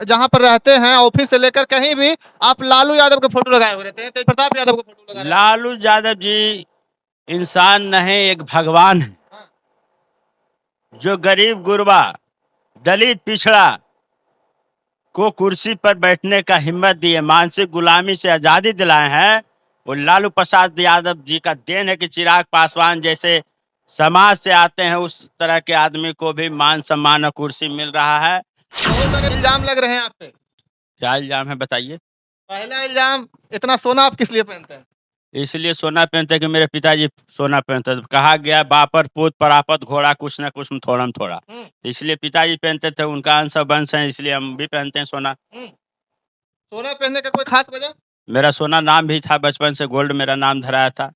जहां पर रहते हैं, ऑफिस से लेकर कहीं भी आप लालू यादव के फोटो लगाए हुए रहते हैं, तेज प्रताप यादव के फोटो लगा रहे हैं। लालू यादव जी इंसान नहीं, एक भगवान है, हाँ, जो गरीब गुरबा दलित पिछड़ा को कुर्सी पर बैठने का हिम्मत दिए, मानसिक गुलामी से आजादी दिलाए हैं। वो लालू प्रसाद यादव जी का देन है कि चिराग पासवान जैसे समाज से आते हैं उस तरह के आदमी को भी मान सम्मान और कुर्सी मिल रहा है। बहुत सारे इल्जाम लग रहे हैं आप पे। क्या इल्जाम है बताइए? पहला इल्जाम, इतना सोना आप किस लिए पहनते हैं? इसलिए सोना पहनते कि मेरे पिताजी सोना पहनते थे। कहा गया बापर पूत परापत घोड़ा कुछ न कुछ थोड़ा में थोड़ा, तो इसलिए पिताजी पहनते थे, उनका अंश और वंश है, इसलिए हम भी पहनते हैं सोना। सोना पहनने का कोई खास वजह? मेरा सोना नाम भी था, बचपन से गोल्ड मेरा नाम धराया था।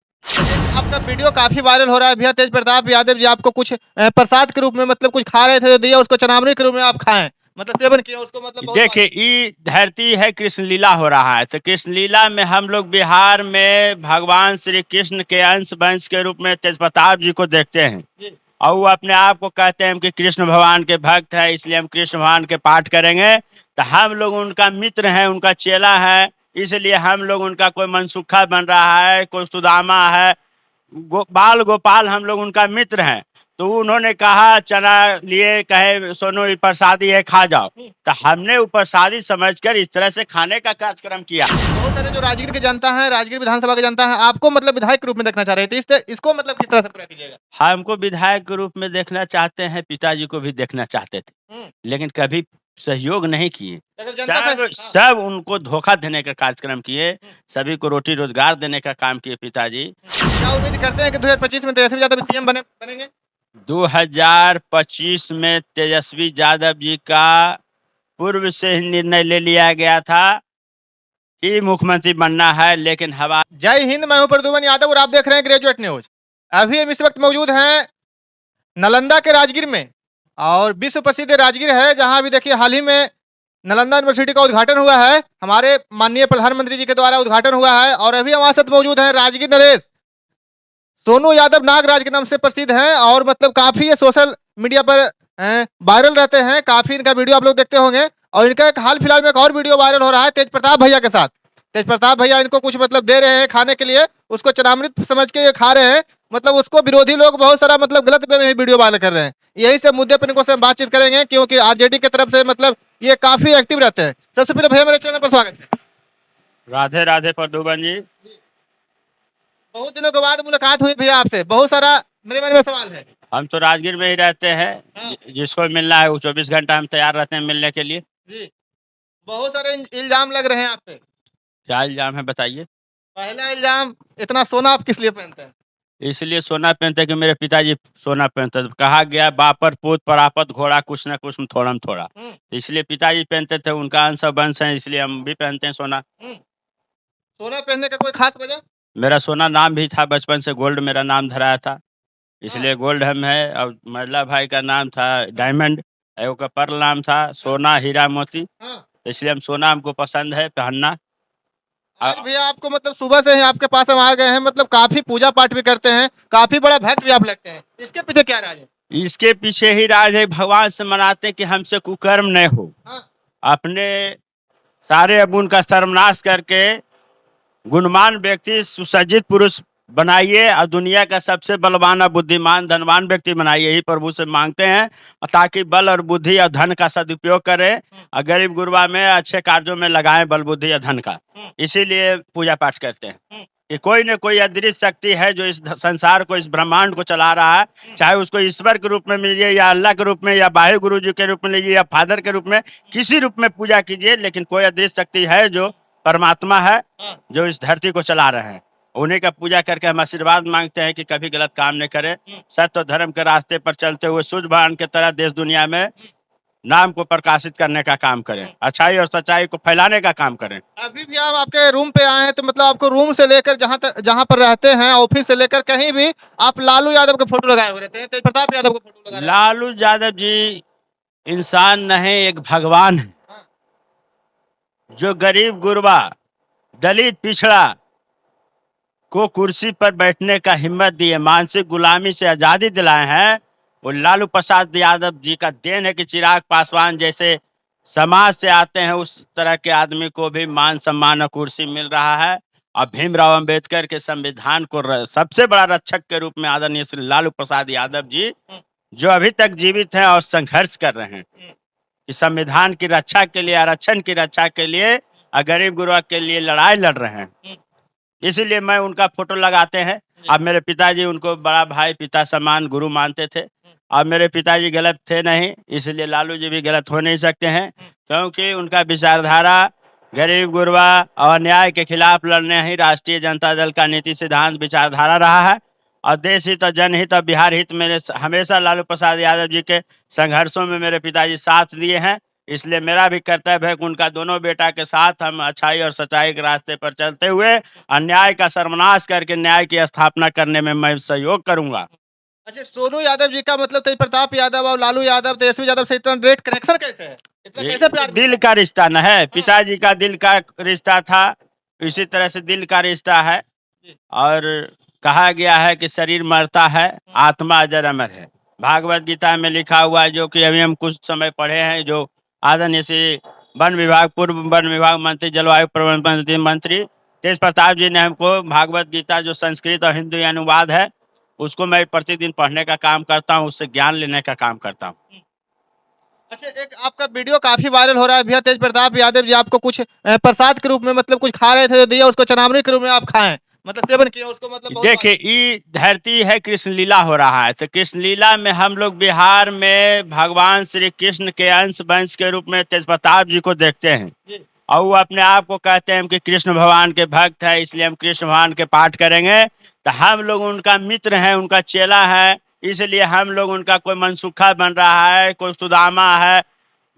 आपका वीडियो काफी वायरल हो रहा है भैया, तेज प्रताप यादव जी आपको कुछ प्रसाद के रूप में मतलब कुछ खा रहे थे, जो दिया उसको चनामृत के रूप में आप खाएं, मतलब सेवन किया उसको, मतलब बहुत देखिए ये धरती है, कृष्ण लीला हो रहा है, तो कृष्ण लीला में हम लोग बिहार में भगवान श्री कृष्ण के अंश वंश के रूप में तेज प्रताप जी को देखते हैं, जी। और वो अपने आप को कहते हैं कि कृष्ण भगवान के भक्त है, इसलिए हम कृष्ण भगवान के पाठ करेंगे। तो हम लोग उनका मित्र हैं, उनका चेला है, इसलिए हम लोग उनका कोई मनसुखा बन रहा है, कोई सुदामा है, बाल गोपाल हम लोग उनका मित्र हैं। तो उन्होंने कहा चना लिए, कहे सोनू ये प्रसादी है खा जाओ, तो हमने वो प्रसादी समझकर इस तरह से खाने का कार्यक्रम किया। बहुत सारे जो राजगीर की जनता है, राजगीर विधानसभा की जनता है, आपको मतलब विधायक के रूप में देखना चाह रही थी, इसको मतलब किस तरह से पूरा कीजिएगा? हमको विधायक के रूप में देखना चाहते हैं, पिताजी को भी देखना चाहते थे, लेकिन कभी सहयोग नहीं किए। अगर जनता से सब उनको धोखा देने का कार्यक्रम किए, सभी को रोटी रोजगार देने का काम किए पिताजी। क्या उम्मीद करते हैं कि 2025 में तेजस्वी यादव सीएम बनेंगे? 2025 में तेजस्वी यादव जी का पूर्व से ही निर्णय ले लिया गया था कि मुख्यमंत्री बनना है, लेकिन हवा। जय हिंद, मैं हूं प्रद्युमन यादव और आप देख रहे हैं ग्रेजुएट न्यूज। अभी हम इस वक्त मौजूद हैं नालंदा के राजगीर में, और विश्व प्रसिद्ध राजगीर है, जहां भी देखिए हाल ही में नालंदा यूनिवर्सिटी का उद्घाटन हुआ है, हमारे माननीय प्रधानमंत्री जी के द्वारा उद्घाटन हुआ है। और अभी हमारे साथ मौजूद है राजगीर नरेश, सोनू यादव नागराज के नाम से प्रसिद्ध हैं, और मतलब काफी ये सोशल मीडिया पर वायरल रहते हैं, काफी इनका वीडियो आप लोग देखते होंगे। और इनका एक हाल फिलहाल में एक और वीडियो वायरल हो रहा है तेज प्रताप भैया के साथ। तेज प्रताप भैया इनको कुछ मतलब दे रहे हैं खाने के लिए, उसको चनामृत समझ के ये खा रहे हैं, मतलब उसको विरोधी लोग बहुत सारा मतलब गलत वे में वीडियो वायरल कर रहे हैं। यही सब मुद्दे पर इनको से हम बातचीत करेंगे, क्योंकि आरजेडी की तरफ से मतलब ये काफी एक्टिव रहते हैं। सबसे पहले भैया मेरे चैनल पर स्वागत है। राधे राधे प्रद्युमन जी। बहुत दिनों के बाद मुलाकात हुई भैया आपसे, बहुत सारा मेरे मन में सवाल है। हम तो राजगीर में ही रहते हैं, जिसको मिलना है वो 24 घंटा हम तैयार रहते हैं मिलने के लिए। जी। बहुत सारे इल्जाम लग रहे हैं आप पे। क्या इल्जाम है बताइए? पहला इल्जाम, इतना सोना आप किस लिए पहनते हैं? इसलिए सोना पहनते कि मेरे पिताजी सोना पहनते थे। कहा गया बापर पूत परापत घोड़ा कुछ न कुछ थोड़ा में थोड़ा, तो इसलिए पिताजी पहनते थे, उनका अंश और वंश है, इसलिए हम भी पहनते हैं सोना। सोना पहनने का कोई खास वजह? मेरा सोना नाम भी था, बचपन से गोल्ड मेरा नाम धराया था, इसलिए गोल्ड हम है। और मल्ला भाई का नाम था डायमंड, एगो का पर्ल नाम था सोना हीरा मोती, तो इसलिए हम सोना हमको पसंद है पहनना। आज भैया आपको मतलब सुबह से ही आपके पास हम आ गए हैं, मतलब काफी पूजा पाठ भी करते हैं, काफी बड़ा भक्त भी आप लगते हैं, इसके पीछे क्या राज है? इसके पीछे ही राज है, भगवान से मनाते कि हमसे कुकर्म नहीं हो, अपने सारे अवगुण का सर्वनाश करके गुणवान व्यक्ति सुसज्जित पुरुष बनाइए, और दुनिया का सबसे बलवान और बुद्धिमान धनवान व्यक्ति बनाइए, यही प्रभु से मांगते हैं, ताकि बल और बुद्धि और धन का सदुपयोग करें, और गरीब गुरबा में अच्छे कार्यों में लगाएं बल बुद्धि और धन का। इसीलिए पूजा पाठ करते हैं कि कोई न कोई अदृश्य शक्ति है जो इस संसार को, इस ब्रह्मांड को चला रहा है, चाहे उसको ईश्वर के रूप में मिलिए या अल्लाह के रूप में या वाहे गुरु जी के रूप में लीजिए या फादर के रूप में, किसी रूप में पूजा कीजिए, लेकिन कोई अदृश्य शक्ति है जो परमात्मा है, जो इस धरती को चला रहे हैं, उन्हीं का पूजा करके हम आशीर्वाद मांगते हैं कि कभी गलत काम नहीं करें, सत्य और धर्म के रास्ते पर चलते हुए सूझबूझ के तरह देश दुनिया में नाम को प्रकाशित करने का काम करें, अच्छाई और सच्चाई को फैलाने का काम करें। अभी भी हम आपके रूम पे आए हैं, तो मतलब आपको रूम से लेकर जहाँ पर रहते हैं, ऑफिस से लेकर कहीं भी आप लालू यादव के फोटो लगाए हुए रहते हैं, तेज प्रताप यादव के फोटो लगा रहे हैं। लालू यादव जी इंसान नहीं, एक भगवान है, जो गरीब गुरबा दलित पिछड़ा को कुर्सी पर बैठने का हिम्मत दिए, मानसिक गुलामी से आजादी दिलाए हैं। वो लालू प्रसाद यादव जी का देन है कि चिराग पासवान जैसे समाज से आते हैं उस तरह के आदमी को भी मान सम्मान और कुर्सी मिल रहा है। और भीमराव अंबेडकर के संविधान को सबसे बड़ा रक्षक के रूप में आदरणीय श्री लालू प्रसाद यादव जी, जो अभी तक जीवित हैं और संघर्ष कर रहे हैं कि संविधान की रक्षा के लिए, आरक्षण की रक्षा के लिए और गरीब गुरबा के लिए लड़ाई लड़ रहे हैं। इसीलिए मैं उनका फोटो लगाते हैं। अब मेरे पिताजी उनको बड़ा भाई, पिता समान, गुरु मानते थे। अब मेरे पिताजी गलत थे नहीं, इसलिए लालू जी भी गलत हो नहीं सकते हैं, क्योंकि उनका विचारधारा गरीब गुरबा और अन्याय के खिलाफ लड़ने ही राष्ट्रीय जनता दल का नीति सिद्धांत विचारधारा रहा है। और देश हित और जनहित और बिहार हित में हमेशा लालू प्रसाद यादव जी के संघर्षों में मेरे पिताजी साथ दिए हैं। इसलिए मेरा भी कर्तव्य है कि उनका दोनों बेटा के साथ हम अच्छाई और सच्चाई के रास्ते पर चलते हुए अन्याय का सर्वनाश करके न्याय की स्थापना करने में मैं सहयोग करूंगा। अच्छा, सोनू यादव जी का मतलब तेज प्रताप यादव और लालू यादव, तेजस्वी यादव से इतना डायरेक्ट कनेक्शन कैसे है? इतना कैसे प्यार दिल मिलता का रिश्ता न है, पिताजी का दिल का रिश्ता था, इसी तरह से दिल का रिश्ता है। और कहा गया है कि शरीर मरता है, आत्मा अजर अमर है। भागवत गीता में लिखा हुआ है, जो कि अभी हम कुछ समय पढ़े हैं, जो आदरणीय श्री वन विभाग, पूर्व वन विभाग मंत्री, जलवायु प्रबंधन मंत्री तेज प्रताप जी ने हमको भागवत गीता, जो संस्कृत और हिंदी अनुवाद है, उसको मैं प्रतिदिन पढ़ने का काम करता हूँ, उससे ज्ञान लेने का काम करता हूँ। अच्छा, एक आपका वीडियो काफी वायरल हो रहा है भैया, तेज प्रताप यादव जी आपको कुछ प्रसाद के रूप में मतलब कुछ खा रहे थे, जो दिया उसको चनामनी के रूप में आप खाएं, मतलब सेवन किया उसको, मतलब बहुत देखिए, ये धरती है, कृष्ण लीला हो रहा है, तो कृष्ण लीला में हम लोग बिहार में भगवान श्री कृष्ण के अंश वंश के रूप में तेज प्रताप जी को देखते हैं। जी। और वो अपने आप को कहते हैं कि कृष्ण भगवान के भक्त है, इसलिए हम कृष्ण भगवान के पाठ करेंगे। तो हम लोग उनका मित्र हैं, उनका चेला है, इसलिए हम लोग उनका कोई मनसुखा बन रहा है, कोई सुदामा है,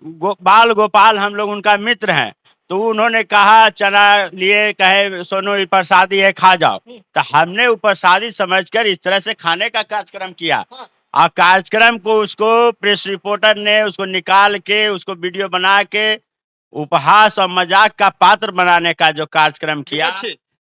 बाल गोपाल, हम लोग उनका मित्र हैं। तो उन्होंने कहा चना लिए, कहे सोनू ये प्रसादी है, खा जाओ। तो हमने वो प्रसादी समझकर इस तरह से खाने का कार्यक्रम किया। और कार्यक्रम को उसको प्रेस रिपोर्टर ने उसको निकाल के, उसको वीडियो बना के उपहास और मजाक का पात्र बनाने का जो कार्यक्रम किया,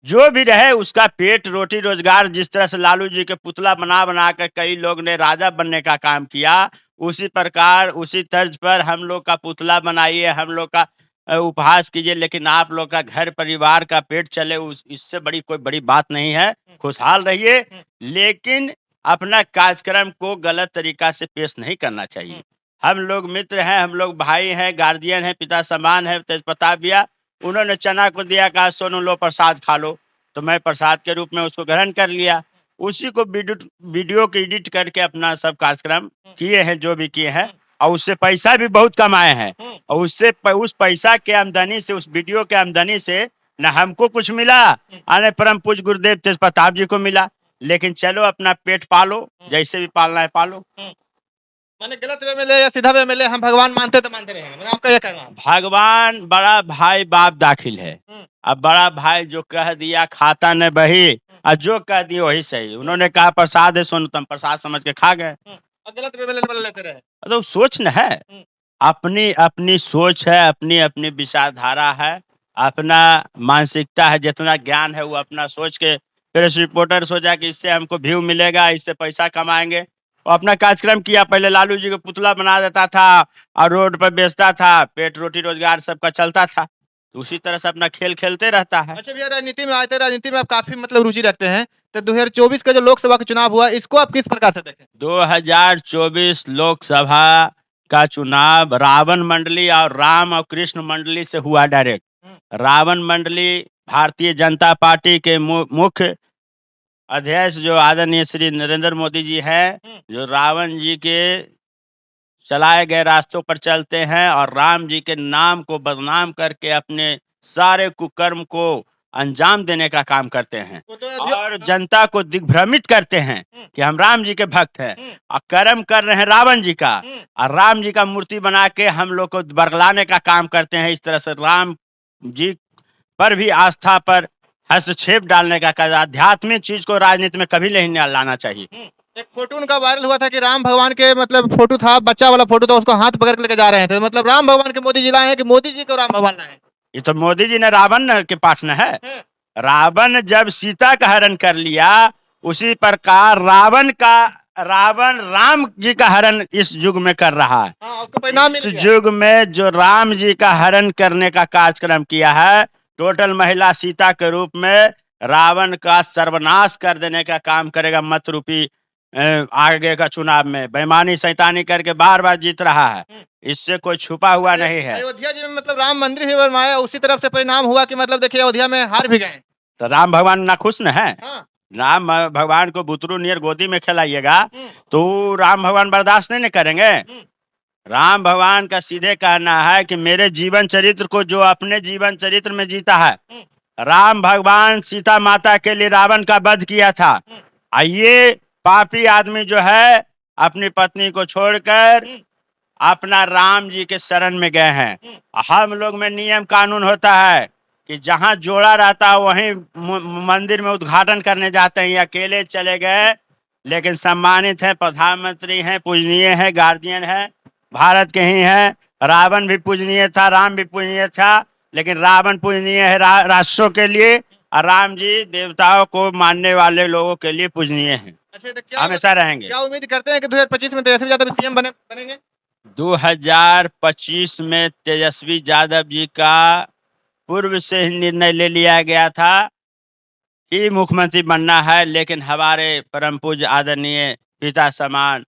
जो भी रहे उसका पेट रोटी रोजगार, जिस तरह से लालू जी के पुतला बना बना कर कई लोग ने राजा बनने का काम किया, उसी प्रकार उसी तर्ज पर हम लोग का पुतला बनाइए, हम लोग का उपहास कीजिए, लेकिन आप लोग का घर परिवार का पेट चले, इससे बड़ी कोई बड़ी बात नहीं है। खुशहाल रहिए, लेकिन अपना कार्यक्रम को गलत तरीका से पेश नहीं करना चाहिए। हम लोग मित्र हैं, हम लोग भाई हैं, गार्जियन हैं, पिता समान है। तेज प्रताप भैया उन्होंने चना को दिया, कहा सोनू लो प्रसाद खा लो, तो मैं प्रसाद के रूप में उसको ग्रहण कर लिया। उसी को वीडियो को एडिट करके अपना सब कार्यक्रम किए हैं, जो भी किए हैं, और उससे पैसा भी बहुत कमाए हैं। और उससे उस पैसा के आमदनी से, उस वीडियो के आमदनी से न हमको कुछ मिला, आने परम पूज्य गुरुदेव तेज प्रताप जी को मिला। लेकिन चलो, अपना पेट पालो, जैसे भी पालना है पालो। मैंने गलत वे में ले या सीधा वे में ले, हम भगवान मानते तो मानते रहेंगे, मैंने आपका ये कहना है। भगवान बड़ा भाई बाप दाखिल है। अब बड़ा भाई जो कह दिया खाता न बही, और जो कह दिया वही सही। उन्होंने कहा प्रसाद है सोनू, तुम प्रसाद समझ के खा गए, और गलत वे में लेते रहे। तो सोच न है, अपनी अपनी सोच है, अपनी अपनी विचारधारा है, अपना मानसिकता है, जितना ज्ञान है वो अपना सोच के। प्रेस रिपोर्टर सोचा कि इससे हमको व्यू मिलेगा, इससे पैसा कमाएंगे, और अपना कार्यक्रम किया। पहले लालू जी को पुतला बना देता था और रोड पर बेचता था, पेट रोटी रोजगार सबका चलता था, तो उसी तरह से अपना खेल खेलते रहता है। अच्छा भैया, राजनीति में आए थे, राजनीति में आप काफी मतलब रुचि रखते हैं, तो 2024 का जो लोकसभा का चुनाव हुआ, इसको आप किस प्रकार से देखें? 2024 लोकसभा का चुनाव रावण मंडली और राम और कृष्ण मंडली से हुआ डायरेक्ट। रावण मंडली भारतीय जनता पार्टी के मुख्य अध्यक्ष जो आदरणीय श्री नरेंद्र मोदी जी हैं, जो रावण जी के चलाए गए रास्तों पर चलते हैं और राम जी के नाम को बदनाम करके अपने सारे कुकर्म को अंजाम देने का काम करते हैं, और जनता को दिग्भ्रमित करते हैं कि हम राम जी के भक्त हैं, और कर्म कर रहे हैं रावण जी का, और राम जी का मूर्ति बना के हम लोग को बरगलाने का काम करते हैं। इस तरह से राम जी पर भी आस्था पर हस्तक्षेप डालने का, आध्यात्मिक चीज को राजनीति में कभी नहीं लाना चाहिए। एक फोटो उनका वायरल हुआ था कि राम भगवान के मतलब फोटो था, बच्चा वाला फोटो था, उसको हाथ पकड़ के लेके जा रहे थे, मतलब राम भगवान के मोदी जी लाए हैं कि मोदी जी को राम भगवान लाए हैं? ये तो मोदी जी ने रावण के पाठ न है। रावण जब सीता का हरण कर लिया, उसी प्रकार रावण का रावण राम जी का हरण इस युग में कर रहा है। हाँ, उसको परिणाम इस मिल गया। युग में जो राम जी का हरण करने का कार्यक्रम किया है, टोटल महिला सीता के रूप में रावण का सर्वनाश कर देने का काम करेगा मत रूपी आगे का चुनाव में बेईमानी शैतानी करके बार बार जीत रहा है। इससे कोई छुपा हुआ नहीं है। अयोध्या जी में मतलब राम मंदिर ही बनवाया, उसी तरफ से परिणाम हुआ कि मतलब देखिए अयोध्या में हार भी गए। तो राम भगवान नाखुश न है। हाँ। राम भगवान को बुतरू नियर गोदी में खिलाइएगा हम्म, तो राम भगवान बर्दाश्त नहीं करेंगे। राम भगवान का सीधे कहना है कि मेरे जीवन चरित्र को जो अपने जीवन चरित्र में जीता है, राम भगवान सीता माता के लिए रावण का वध किया था। ये पापी आदमी जो है अपनी पत्नी को छोड़कर अपना राम जी के शरण में गए हैं। हम लोग में नियम कानून होता है कि जहाँ जोड़ा रहता है वहीं मंदिर में उद्घाटन करने जाते हैं। ये अकेले चले गए, लेकिन सम्मानित हैं, प्रधानमंत्री हैं, पूजनीय हैं, गार्जियन हैं, भारत के ही हैं। रावण भी पूजनीय था, राम भी पूजनीय था, लेकिन रावण पूजनीय है राष्ट्रों के लिए और राम जी देवताओं को मानने वाले लोगों के लिए पूजनीय हैं। अच्छा, तो क्या हमेशा रहेंगे। क्या उम्मीद करते हैं कि 2025 में तेजस्वी यादव सीएम बनेंगे? 2025 में तेजस्वी यादव जी का पूर्व से ही निर्णय ले लिया गया था कि मुख्यमंत्री बनना है, लेकिन हमारे परम पूज्य आदरणीय पिता समान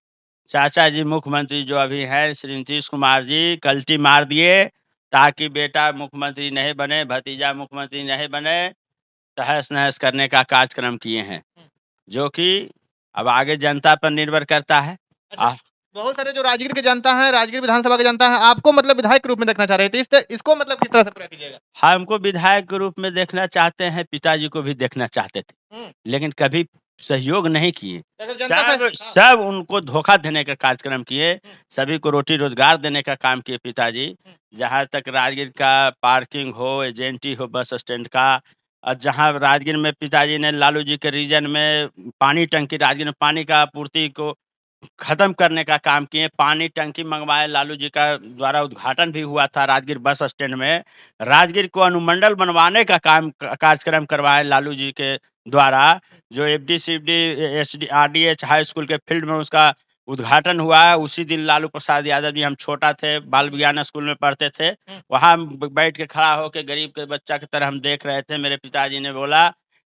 चाचा जी मुख्यमंत्री जो अभी हैं श्री नीतीश कुमार जी कल्टी मार दिए ताकि बेटा मुख्यमंत्री नहीं बने, भतीजा मुख्यमंत्री नहीं बने, तहस नहस करने का कार्यक्रम किए हैं, जो कि अब आगे जनता पर निर्भर करता है। अच्छा, बहुत सारे जो राजगीर के जनता है, राजगीर विधानसभा के जनता है, आपको मतलब विधायक के रूप में देखना चाह रहे थे, इसको मतलब किस तरह से पूरा कीजिएगा? हमको विधायक के रूप में देखना चाहते हैं, पिताजी को भी देखना चाहते थे, लेकिन कभी सहयोग नहीं किए। सब उनको धोखा देने का कार्यक्रम किए, सभी को रोटी रोजगार देने का काम किए पिताजी। जहाँ तक राजगीर का पार्किंग हो, एजेंटी हो बस स्टैंड का, और जहाँ राजगीर में पिताजी ने लालू जी के रीजन में पानी टंकी, राजगीर में पानी का आपूर्ति को खत्म करने का काम किए, पानी टंकी मंगवाए, लालू जी का द्वारा उद्घाटन भी हुआ था राजगीर बस स्टैंड में। राजगीर को अनुमंडल बनवाने का काम कार्यक्रम करवाए लालू जी के द्वारा, जो FD HD RDH high school के फील्ड में उसका उद्घाटन हुआ है। उसी दिन लालू प्रसाद यादव जी, हम छोटा थे, बाल विज्ञान स्कूल में पढ़ते थे, वहाँ बैठ के खड़ा होकर गरीब के बच्चा की तरह हम देख रहे थे। मेरे पिताजी ने बोला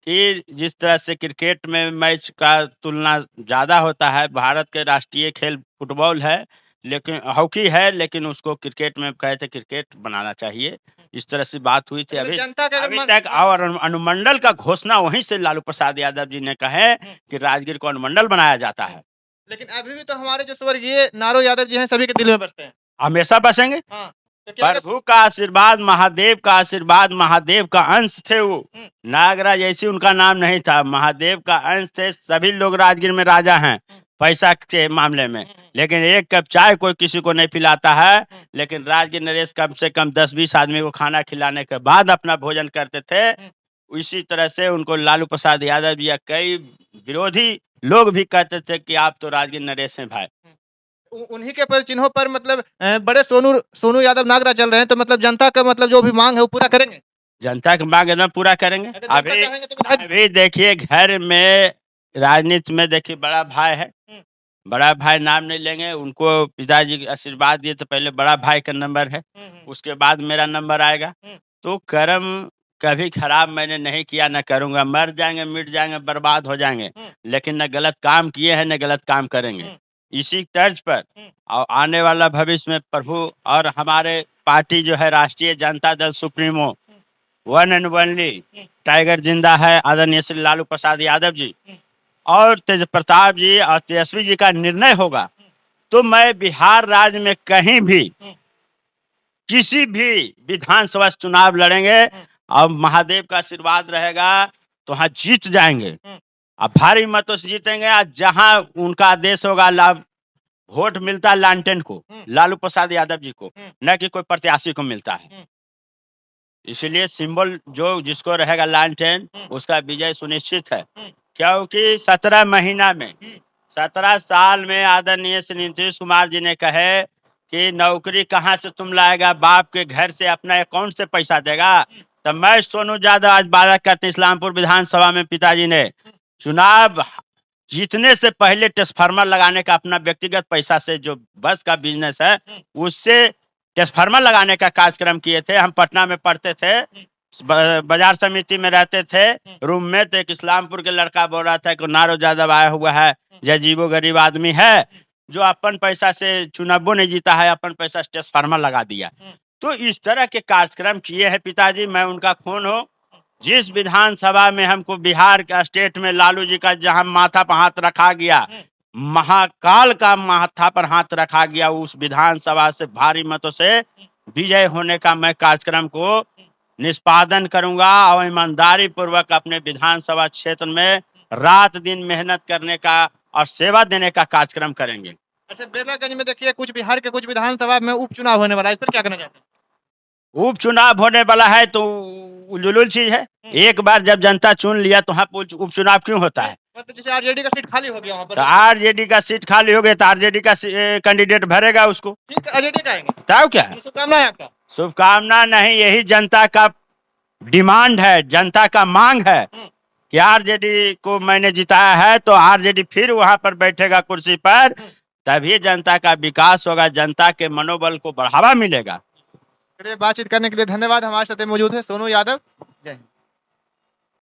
कि जिस तरह से क्रिकेट में मैच का तुलना ज़्यादा होता है, भारत के राष्ट्रीय खेल फुटबॉल है, लेकिन हॉकी है, लेकिन उसको क्रिकेट में कहे थे क्रिकेट बनाना चाहिए। इस तरह से बात हुई थी। अभी तक और अनुमंडल का घोषणा वहीं से लालू प्रसाद यादव जी ने कहे कि राजगीर को अनुमंडल बनाया जाता है। लेकिन अभी भी तो हमारे जो स्वर्गीय नारो यादव जी हैं सभी के दिल में बसते हैं, हमेशा बसेंगे। हाँ, तो प्रभु का आशीर्वाद, महादेव का आशीर्वाद, महादेव का अंश थे वो। नागराज ऐसी उनका नाम नहीं था, महादेव का अंश थे। सभी लोग राजगीर में राजा हैं पैसा के मामले में, लेकिन एक कप चाय कोई किसी को नहीं पिलाता है। लेकिन राजगीर नरेश कम से कम 10-20 आदमी को खाना खिलाने के बाद अपना भोजन करते थे। इसी तरह से उनको लालू प्रसाद यादव जी या कई विरोधी लोग भी कहते थे कि आप तो राजगीर नरेश हैं भाई। उन्हीं के चिन्हों पर मतलब बड़े सोनू यादव नागरा चल रहे हैं, तो मतलब जनता का मतलब जो भी मांग है वो पूरा करेंगे। जनता की मांग एकदम पूरा करेंगे। अभी देखिए घर में राजनीति में देखिए बड़ा भाई है, बड़ा भाई नाम नहीं लेंगे, उनको पिताजी आशीर्वाद दिए तो पहले बड़ा भाई का नंबर है, उसके बाद मेरा नंबर आएगा। तो कर्म कभी खराब मैंने नहीं किया, न करूंगा। मर जाएंगे, मिट जाएंगे, बर्बाद हो जाएंगे, लेकिन न गलत काम किए हैं न गलत काम करेंगे। इसी तर्ज पर और आने वाला भविष्य में प्रभु और हमारे पार्टी जो है राष्ट्रीय Janata Dal supremo one and only tiger जिंदा है आदरणीय श्री लालू प्रसाद यादव जी और तेज प्रताप जी और तेजस्वी जी का निर्णय होगा, तो मैं बिहार राज्य में कहीं भी किसी भी विधानसभा चुनाव लड़ेंगे और महादेव का आशीर्वाद रहेगा तो हाँ जीत जाएंगे, अब भारी मतों से जीतेंगे। आज जहां उनका आदेश होगा, लाभ वोट मिलता है लालटेन को, लालू प्रसाद यादव जी को, न कि कोई प्रत्याशी को मिलता है। इसलिए सिंबल जो जिसको रहेगा लालटेन, उसका विजय सुनिश्चित है। क्योंकि 17 महीना में 17 साल में आदरणीय श्री नीतीश कुमार जी ने कहे कि नौकरी कहाँ से तुम लाएगा, बाप के घर से अपना अकाउंट से पैसा देगा। तो मैं सोनू यादव आज वादा करते इस्लामपुर विधानसभा में पिताजी ने चुनाव जीतने से पहले ट्रांसफार्मर लगाने का अपना व्यक्तिगत पैसा से जो बस का बिजनेस है उससे ट्रांसफार्मर लगाने का कार्यक्रम किए थे। हम पटना में पढ़ते थे, बाजार समिति में रहते थे, रूम में तो एक इस्लामपुर के लड़का बोल रहा था कि नारो यादव आया हुआ है, जजीबो गरीब आदमी है जो अपन पैसा से चुनावों नहीं जीता है, अपन पैसा से ट्रांसफार्मर लगा दिया। तो इस तरह के कार्यक्रम किए हैं पिताजी। मैं उनका खून हूँ। जिस विधानसभा में हमको बिहार का स्टेट में लालू जी का जहां माथा पर हाथ रखा गया, महाकाल का माथा पर हाथ रखा गया, उस विधानसभा से भारी मतों से विजय होने का मैं कार्यक्रम को निष्पादन करूंगा और ईमानदारी पूर्वक अपने विधानसभा क्षेत्र में रात दिन मेहनत करने का और सेवा देने का कार्यक्रम करेंगे। अच्छा, बेलागंज में देखिए कुछ बिहार के कुछ विधानसभा में उपचुनाव होने वाला है, इस पर क्या कहना चाहते हैं? उपचुनाव होने वाला है तो उलझुल चीज है। एक बार जब जनता चुन लिया तो वहाँ उपचुनाव क्यों होता है? मतलब जैसे आरजेडी का सीट खाली हो गया वहाँ पर, तो आरजेडी का सीट खाली हो गया तो आरजेडी का कैंडिडेट भरेगा उसको। ठीक, आरजेडी का आएंगे। बताओ क्या शुभकामनाएं आपका। शुभकामना नहीं, यही जनता का डिमांड है, जनता का मांग है कि आरजेडी को मैंने जिताया है तो आरजेडी फिर वहां पर बैठेगा कुर्सी पर, तभी जनता का विकास होगा, जनता के मनोबल को बढ़ावा मिलेगा। चलिए, बातचीत करने के लिए धन्यवाद। हमारे साथ मौजूद है सोनू यादव। जय हिंद।